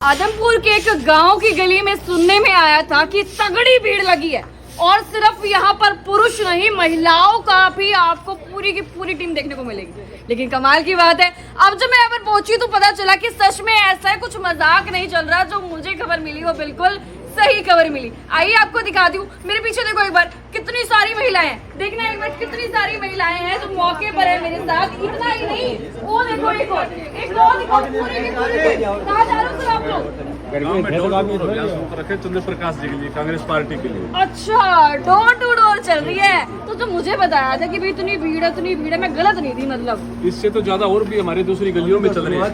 आदमपुर के एक गांव की गली में सुनने में आया था कि तगड़ी भीड़ लगी है और सिर्फ यहाँ पर पुरुष नहीं महिलाओं का भी आपको पूरी की पूरी टीम देखने को मिलेगी। लेकिन कमाल की बात है, अब जब मैं यहाँ पर पहुंची तो पता चला कि सच में ऐसा है, कुछ मजाक नहीं चल रहा। जो मुझे खबर मिली वो बिल्कुल सही खबर मिली। आइए आपको दिखा दूं, मेरे पीछे देखो एक बार कितनी सारी महिलाएं हैं, देखना एक बार कितनी सारी महिलाएं हैं जो मौके पर है मेरे साथ। इतना ही नहीं, वो देखो एक और देखो पूरे के पूरे। कहाँ जा रहे हो सर आप लोग? रखे चंद्र प्रकाश जी के लिए, कांग्रेस पार्टी के लिए। अच्छा, डोर टू डोर चल रही है। तो जो मुझे बताया था कि भाई इतनी भीड़ है, मैं गलत नहीं थी मतलब? इससे तो ज्यादा और भी हमारी दूसरी गलियों में चल रही है।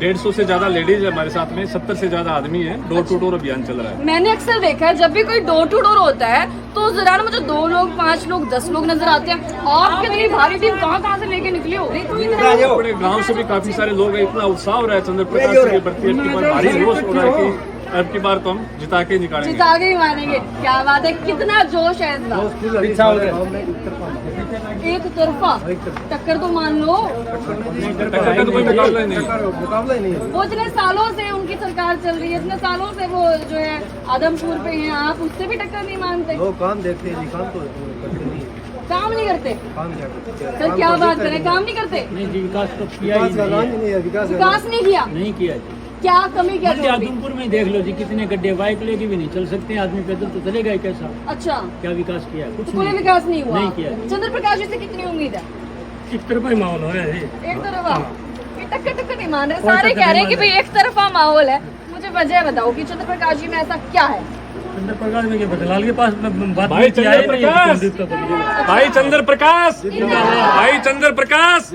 150 से ज्यादा लेडीज है हमारे साथ में, 70 से ज्यादा आदमी है। डोर टू डोर अभियान चल रहा है। मैंने अक्सर देखा है जब भी कोई डोर टू डोर होता है तो जरा ना मुझे 2 लोग 5 लोग 10 लोग नजर आते हैं। आप कितनी भारी टीम कहाँ से लेके निकले हो? अपने गांव से भी काफी सारे लोग हैं। इतना उत्साह हो रहा है चंद्र प्रकाश जी के प्रति, अब की बार भारी रोष हो रहा है कि अब की बार तो हम जिता के निकालेंगे, जिता के ही मानेंगे। क्या बात है, कितना जोश है इस बार। एक तरफा टक्कर तो मान लो, टक्कर का तो कोई मुकाबला ही नहीं। वो इतने सालों से उनकी सरकार चल रही है, इतने सालों से वो जो है आदमपुर पे हैं, आप उससे भी टक्कर नहीं मानते? वो काम देखते हैं, काम तो करते नहीं। काम नहीं करते? काम क्या करते? सर क्या बात करें, काम नहीं करते? नहीं जी, विकास तो किया ही नहीं है। विकास नहीं किया? नहीं किया जी। क्या कमी क्या थी? आदमपुर में देख लो जी, कितने गड्ढे, बाइक लेके भी नहीं चल सकते, आदमी पैदल तो चलेगा ही कैसा? अच्छा, क्या विकास किया? कुछ कोई नहीं। विकास नहीं हुआ? नहीं किया। चंद्र प्रकाश जी से कितनी उम्मीद है? एक तरफा ही माहौल हो रहा है। एक तरफा? ये टक्कर नहीं मान रहे, सारे कह रहे हैं कि भाई एक तरफा माहौल है। मुझे वजह बताओ कि चंद्र प्रकाश जी में ऐसा क्या है? चंद्र प्रकाश में बदलाल के पास बात भाई चंद्र प्रकाश, भाई चंद्र प्रकाश, भाई चंद्र प्रकाश।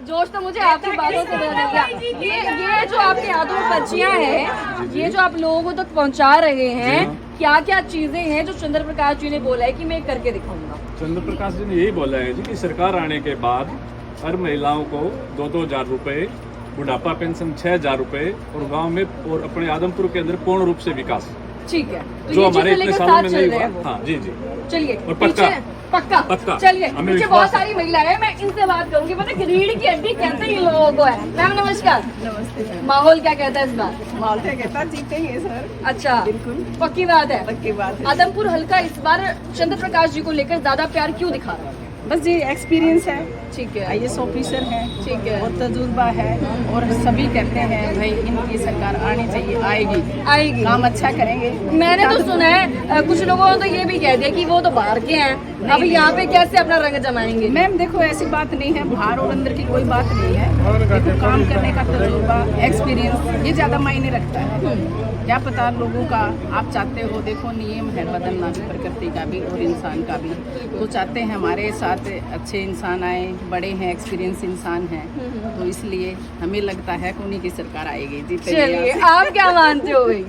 जोश तो मुझे आपकी बातों से बदल गया। ये जो आपके हाथों में पर्चियां हैं, ये जो आप लोगों तक पहुंचा रहे हैं, क्या क्या चीजें हैं जो चंद्र प्रकाश जी ने बोला है कि मैं करके दिखाऊंगा? चंद्र प्रकाश जी ने यही बोला है जी कि सरकार आने के बाद हर महिलाओं को 2-2 हजार रुपए, बुढ़ापा पेंशन 6 हजार रुपए और गांव में और अपने आदमपुर के अंदर पूर्ण रूप से विकास, ठीक है। तो जो ये हमारे चीजें इतने लेकर सालों साथ में चल नहीं रहे हुआ। हैं वो। हाँ जी जी, चलिए और पक्का पक्का चलिए। हमें पीछे विश्वास बहुत है। सारी महिलाएं हैं, मैं इनसे बात करूंगी। पता है रीढ़ की हड्डी कहते हैं इन लोगों को है। मैम नमस्कार। नमस्ते। माहौल क्या कहता है इस बार? माहौल क्या कहता, जीतेंगे सर। अच्छा, बिल्कुल पक्की बात है। पक्की बात है। आदमपुर हल्का इस बार चंद्र प्रकाश जी को लेकर ज्यादा प्यार क्यों दिखा रहा है? बस जी एक्सपीरियंस है, ठीक है, IAS ऑफिसर है, ठीक है। और तजुर्बा है, और सभी कहते हैं भाई इनकी सरकार आनी चाहिए, आएगी, काम अच्छा करेंगे। मैंने तो सुना है कुछ लोगों ने तो ये भी कह दिया कि वो तो बाहर के हैं, अब यहाँ पे कैसे अपना रंग जमाएंगे? मैम देखो ऐसी बात नहीं है, बाहर और अंदर की कोई बात नहीं है। देखो काम करने का तजुर्बा, एक्सपीरियंस ये ज्यादा मायने रखता है। क्या पता लोगों का आप चाहते हो, देखो नियम है बदलना भी, प्रकृति का भी और इंसान का भी। तो चाहते हैं हमारे साथ अच्छे इंसान आए, बड़े हैं, एक्सपीरियंस इंसान हैं, तो इसलिए हमें लगता है कि उन्हीं की सरकार आएगी। चलिए, आप क्या मानते हो भाई?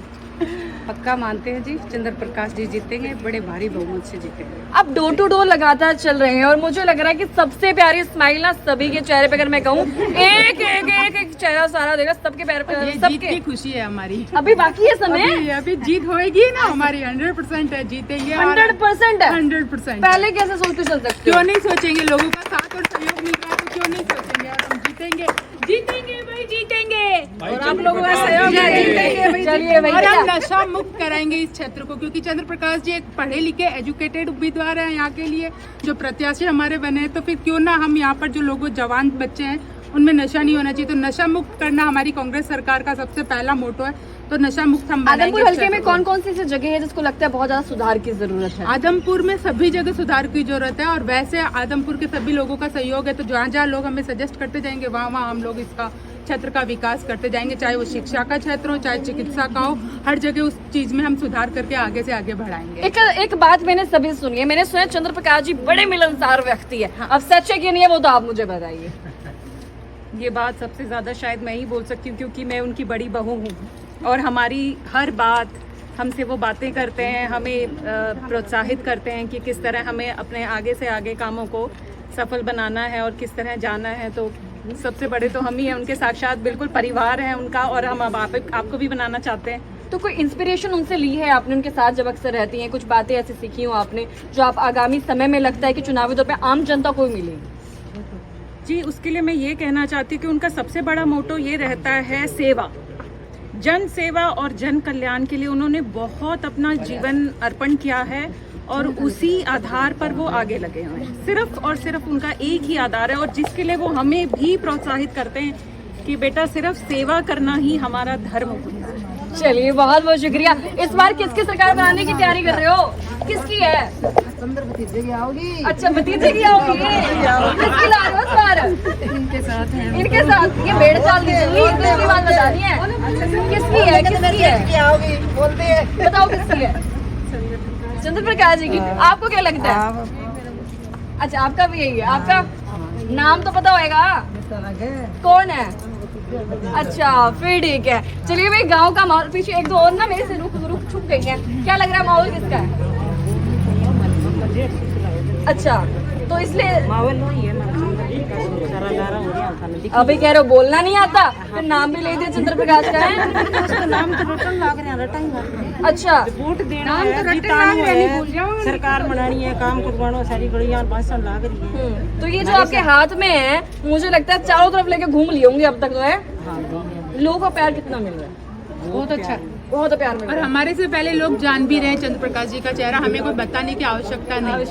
पक्का मानते हैं जी, चंद्र प्रकाश जी जीतेंगे, बड़े भारी बहुमत से जीतेंगे। अब डोर टू डोर लगातार चल रहे हैं और मुझे लग रहा है कि सबसे प्यारी स्माइल ना सभी के चेहरे पे, अगर मैं कहूँ एक चेहरा सारा देगा सबके पैर पे, सबके। खुशी है हमारी। अभी बाकी है समय, अभी जीत होएगी ना हमारी, 100% है, जीतेंगे। 100% है। 100%। पहले कैसे सोच के चल सकते हो? क्यों नहीं सोचेंगे, लोगों का साथ और सहयोग मिल रहा है तो क्यों नहीं सोचेंगे, और हम जीतेंगे, जीतेंगे भाई, जीतेंगे। और आप लोगों का सहयोग है, जीतेंगे भाई। चलिए भाई, और हम नशा मुक्त कराएंगे इस क्षेत्र को, क्योंकि चंद्र प्रकाश जी एक पढ़े लिखे एजुकेटेड उम्मीदवार है यहाँ के लिए, जो प्रत्याशी हमारे बने हैं। तो फिर क्यों ना हम यहाँ पर जो लोग जवान बच्चे हैं उनमें नशा नहीं होना चाहिए। तो नशा मुक्त करना हमारी कांग्रेस सरकार का सबसे पहला मोटो है। तो नशा मुक्त हम बनाएंगे। आदमपुर हल्के में कौन कौन सी ऐसी जगह है जिसको लगता है बहुत ज्यादा सुधार की जरूरत है? आदमपुर में सभी जगह सुधार की जरूरत है, और वैसे आदमपुर के सभी लोगों का सहयोग है। तो जहाँ जहाँ लोग हमें सजेस्ट करते जाएंगे वहाँ हम लोग इसका क्षेत्र का विकास करते जाएंगे, चाहे वो शिक्षा का क्षेत्र हो, चाहे चिकित्सा का हो, हर जगह उस चीज में हम सुधार करके आगे से आगे बढ़ाएंगे। एक बात मैंने सभी सुनी है, मैंने सुना चंद्र प्रकाश जी बड़े मिलनसार व्यक्ति है। अब सच है कि नहीं है वो तो आप मुझे बताइए। ये बात सबसे ज़्यादा शायद मैं ही बोल सकती हूँ, क्योंकि मैं उनकी बड़ी बहू हूँ और हमारी हर बात, हमसे वो बातें करते हैं, हमें प्रोत्साहित करते हैं कि किस तरह हमें अपने आगे से आगे कामों को सफल बनाना है और किस तरह जाना है। तो सबसे बड़े तो हम ही हैं, उनके साक्षात बिल्कुल परिवार है उनका, और हम अब आपको भी बनाना चाहते हैं। तो कोई इंस्पिरेशन उनसे ली है आपने? उनके साथ जब अक्सर रहती हैं, कुछ बातें ऐसी सीखी हो आपने जो आप आगामी समय में लगता है कि चुनावी तौर पे आम जनता को ही मिलेगी? जी, उसके लिए मैं ये कहना चाहती हूँ कि उनका सबसे बड़ा मोटो ये रहता है सेवा। जन सेवा और जन कल्याण के लिए उन्होंने बहुत अपना जीवन अर्पण किया है और उसी आधार पर वो आगे लगे हुए हैं। सिर्फ और सिर्फ उनका एक ही आधार है और जिसके लिए वो हमें भी प्रोत्साहित करते हैं कि बेटा सिर्फ सेवा करना ही हमारा धर्म होता है। चलिए बहुत बहुत शुक्रिया। इस बार किसकी सरकार बनाने की तैयारी कर रहे हो? किसकी है? भतीजे की आओगी। अच्छा भतीजे की आओगी। किसकी ला रहे हो इस बार? इनके साथ है। इनके साथ ये भेड़ चाल की बात बतानी है। किसकी है? किसकी है? आओगी बोलते हैं। बताओ किसकी है? चंद्र प्रकाश जी की। आपको क्या लगता है? अच्छा आपका भी यही है। आपका नाम तो पता होएगा, कौन है? अच्छा फिर ठीक है। चलिए भाई गांव का माहौल, पीछे एक दो और ना मेरे से रुक छुप गई है। क्या लग रहा है माहौल किसका है? अच्छा तो इसलिए अभी कह रहे हो बोलना नहीं आता, फिर नाम भी ले दिया चंद्र प्रकाश का है। नाम तो रटन लाग रहे हैं, रटाई मार अच्छा वोट देना है, जिताना है, सरकार बनानी है, काम करवाना, सारी गड़ियां भाषण लाग रही है। तो ये जो आपके हाथ में है, मुझे लगता है चारों तरफ लेके घूम लिए होंगे अब तक तो है। लोगों का प्यार कितना मिल रहा है? बहुत अच्छा। बहुत प्यार मिल और रहा है। हमारे से पहले लोग जान भी रहे हैं चंद्र प्रकाश जी का चेहरा, हमें कोई बताने की आवश्यकता नहीं,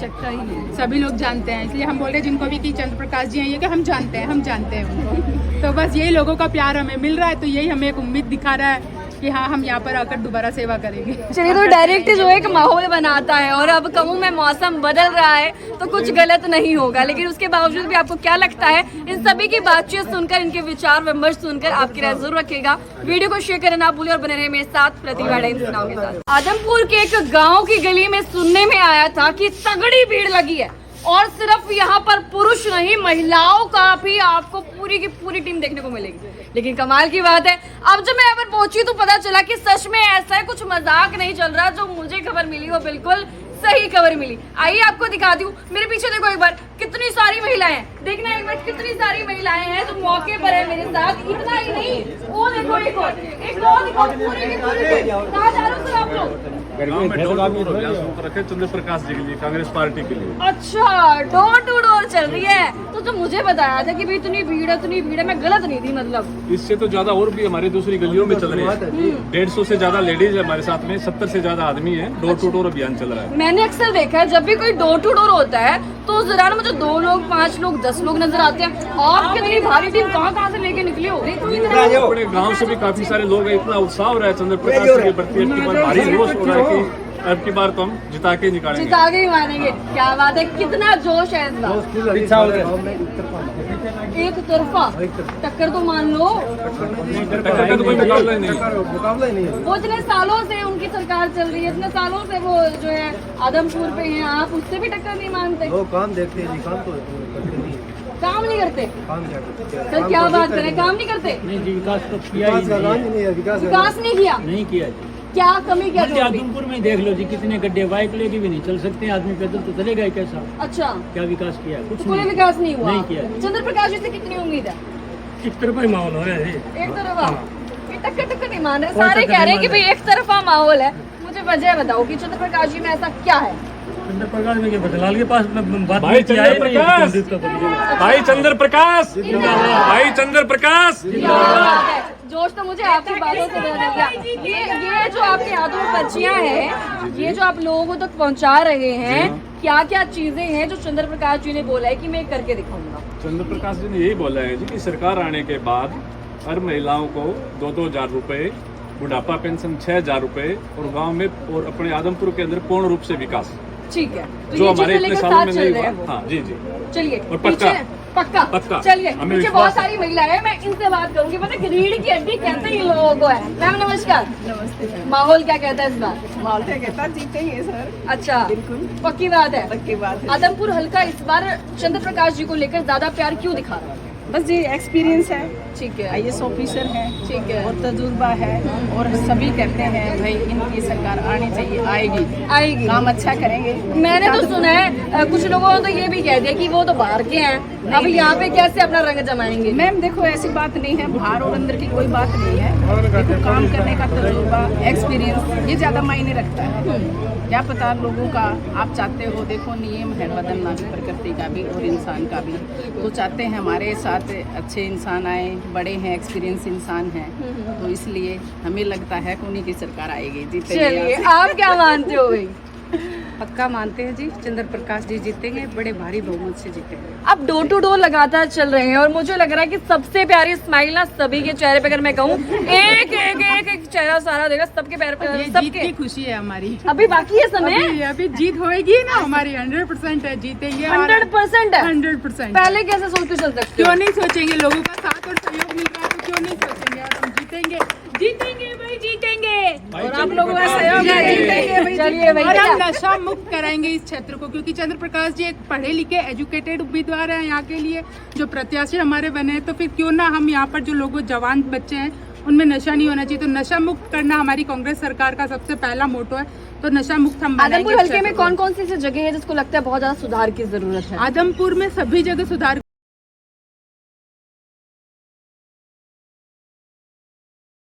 सभी लोग जानते हैं। इसलिए हम बोल रहे हैं जिनको भी कि चंद्र प्रकाश जी हैं ये कि हम जानते हैं उनको। तो बस यही लोगों का प्यार हमें मिल रहा है, तो यही हमें एक उम्मीद दिखा रहा है कि हाँ हम यहाँ पर आकर दोबारा सेवा करेंगे। चलिए तो डायरेक्ट जो एक माहौल बनाता है और अब कहूँ मैं मौसम बदल रहा है तो कुछ गलत नहीं होगा, लेकिन उसके बावजूद भी आपको क्या लगता है? इन सभी की बातचीत सुनकर, इनके विचार विमर्श सुनकर आपकी राय जरूर रखिएगा। वीडियो को शेयर करना ना भूलिए और बने रहे मेरे साथ प्रतिभा टाइम्स नाउ के साथ। आदमपुर के एक गाँव की गली में सुनने में आया था कि तगड़ी भीड़ लगी है और सिर्फ यहाँ पर पुरुष नहीं महिलाओं का भी आपको पूरी की पूरी टीम देखने को मिलेगी। लेकिन कमाल की बात है, अब जब मैं यहाँ पर पहुंची तो पता चला कि सच में ऐसा है, कुछ मजाक नहीं चल रहा। जो मुझे खबर मिली वो बिल्कुल सही खबर मिली। आइए आपको दिखाती हूँ। मेरे पीछे देखो एक बार, कितनी सारी महिलाएं हैं। देखना एक बार कितनी सारी महिलाएं हैं जो मौके पर है मेरे साथ। इतना ही नहीं, वो देखो एक और देखो, पूरी की पूरी। कहाँ जा रहे हो सर आप लोग? गाँव में डोर टू डोर अभियान शुरू कर रखे चंद्र प्रकाश जी के लिए, कांग्रेस पार्टी के लिए। अच्छा डोर टू डोर चल रही है। तो जो मुझे बताया था कि भाई इतनी भीड़ है, मैं गलत नहीं थी मतलब? इससे तो ज्यादा और भी हमारी दूसरी गलियों में चल रही है। 150 से ज्यादा लेडीज है हमारे साथ में, 70 से ज्यादा आदमी है। डोर टू डोर अभियान चल रहा है। मैंने अक्सर देखा है जब भी कोई डोर टू डोर होता है तो जरा ना मुझे 2 लोग 5 लोग 10 लोग नजर आते हैं। आप कितनी भारी टीम कहाँ से लेके निकले हो? अपने गांव से भी काफी सारे लोग हैं। इतना उत्साह हो रहा है चंद्र प्रकाश जी के प्रति, अब की बार भारी जोश हो रहा है कि अब की बार तो हम जिता के निकालेंगे, जिता के ही मानेंगे। क्या बात है, कितना जोश है इस बार। एक तरफा टक्कर तो मान लो, टक्कर का तो कोई मुकाबला ही नहीं है। वो इतने सालों से उनकी सरकार चल रही है, इतने सालों से वो जो है आदमपुर पे हैं, आप उससे भी टक्कर नहीं मानते? वो काम देखते हैं, काम तो करते नहीं। काम नहीं करते? काम क्या करते? सर क्या बात करें, काम नहीं करते? नहीं जी, विकास तो किया ही नहीं है। विकास नहीं किया? नहीं किया जी। क्या कमी क्या जी, आदमपुर में देख लो जी, कितने गड्ढे, बाइक लेके भी नहीं चल सकते हैं, आदमी पैदल तो चलेगा ही कैसा? अच्छा क्या विकास किया? कुछ कोई नहीं। विकास नहीं हुआ? नहीं किया। चंद्र प्रकाश जी से कितनी उम्मीद है? एक तरफा ही माहौल हो रहा है। एक तरफा? ये टक्कर नहीं मान रहे, सारे कह रहे हैं कि भाई एक तरफा माहौल है। मुझे वजह बताओ कि चंद्र प्रकाश जी में ऐसा क्या है? चंद्र प्रकाश में बदलाल के पास बात भाई किया है चंद्र नहीं, प्रकाश, तो भाई चंद्र प्रकाश, भाई चंद्र प्रकाश। क्या बात है, जोश तो मुझे आपकी बातों से मिल गया। ये जो आपके हाथों में पर्चियां हैं, ये जो आप लोगों तक पहुंचा रहे हैं, क्या क्या चीजें हैं जो चंद्र प्रकाश जी ने बोला है कि मैं करके दिखाऊंगा? चंद्र प्रकाश जी ने यही बोला है जी कि सरकार आने के बाद हर महिलाओं को 2-2 हजार रुपए, बुढ़ापा पेंशन 6 हजार रुपए और गांव में और अपने आदमपुर के अंदर पूर्ण रूप से विकास, ठीक है। तो जो ये हमारे चीजें इतने लेकर सालों साथ में चल नहीं रहे हैं हुआ। वो। हाँ जी जी। चलिए और पक्का। पक्का पक्का। चलिए, हमें पीछे विश्वास बहुत है। सारी महिलाएं हैं, मैं इनसे बात करूंगी। पता है रीढ़ की हड्डी कहते हैं इन लोगों को है। मैम नमस्कार। नमस्ते। माहौल क्या कहता है इस बार? माहौल क्या कहता है, जीते ही है सर। अच्छा बिल्कुल पक्की बात है। पक्की बात है। आदमपुर हल्का इस बार चंद्र प्रकाश जी को लेकर ज्यादा प्यार क्यों दिखा रहा है? बस ये एक्सपीरियंस है, ठीक है, IAS ऑफिसर है, ठीक है, और तजुर्बा है, और सभी कहते हैं भाई इनकी सरकार आनी चाहिए, आएगी, काम अच्छा करेंगे। मैंने तो सुना है कुछ लोगों ने तो ये भी कह दिया कि वो तो बाहर के हैं, अब यहाँ पे कैसे अपना रंग जमाएंगे? मैम देखो ऐसी बात नहीं है, बाहर और अंदर की कोई बात नहीं है। देखो काम करने का तजुर्बा, एक्सपीरियंस ये ज्यादा मायने रखता है। क्या पता लोगों का, आप चाहते हो, देखो नियम है बदलना भी, प्रकृति का भी और इंसान का भी, तो चाहते हैं हमारे साथ बहुत अच्छे इंसान आए, बड़े हैं, एक्सपीरियंस इंसान हैं, तो इसलिए हमें लगता है कि उन्हीं की सरकार आएगी, जीतेंगे। चलिए, आप क्या मानते हो भाई? पक्का मानते हैं जी, चंद्र प्रकाश जी जीतेंगे, बड़े भारी बहुमत से जीतेंगे। अब डोर टू डोर लगातार चल रहे हैं और मुझे लग रहा है कि सबसे प्यारी स्माइल ना सभी के चेहरे पे, अगर मैं कहूँ एक एक एक एक चेहरा सारा देगा सबके पैर पे, ये जीत सबके। की खुशी है हमारी। अभी बाकी है समय, अभी जीत होएगी ना हमारी, 100% है, जीतेंगे। 100% है। 100%। पहले कैसे सोच के चल सकते हो? क्यों नहीं सोचेंगे? लोगों का साथ और सहयोग मिल रहा है तो क्यों नहीं सोचेंगे? और हम जीतेंगे, जीतेंगे भाई, जीतेंगे। और आप लोगों का सहयोग है, जीतेंगे। चलिए भाई, और हम नशा मुक्त कराएंगे इस क्षेत्र को, क्योंकि चंद्र प्रकाश जी एक पढ़े लिखे एजुकेटेड उम्मीदवार हैं यहाँ के लिए, जो प्रत्याशी हमारे बने हैं। तो फिर क्यों ना हम यहाँ पर जो लोग जवान बच्चे हैं उनमें नशा नहीं होना चाहिए, तो नशा मुक्त करना हमारी कांग्रेस सरकार का सबसे पहला मोटो है। तो नशा मुक्त हम बनाएंगे। आदमपुर हल्के में कौन कौन सी ऐसी जगह है जिसको लगता है बहुत ज्यादा सुधार की जरूरत है? आदमपुर में सभी जगह सुधार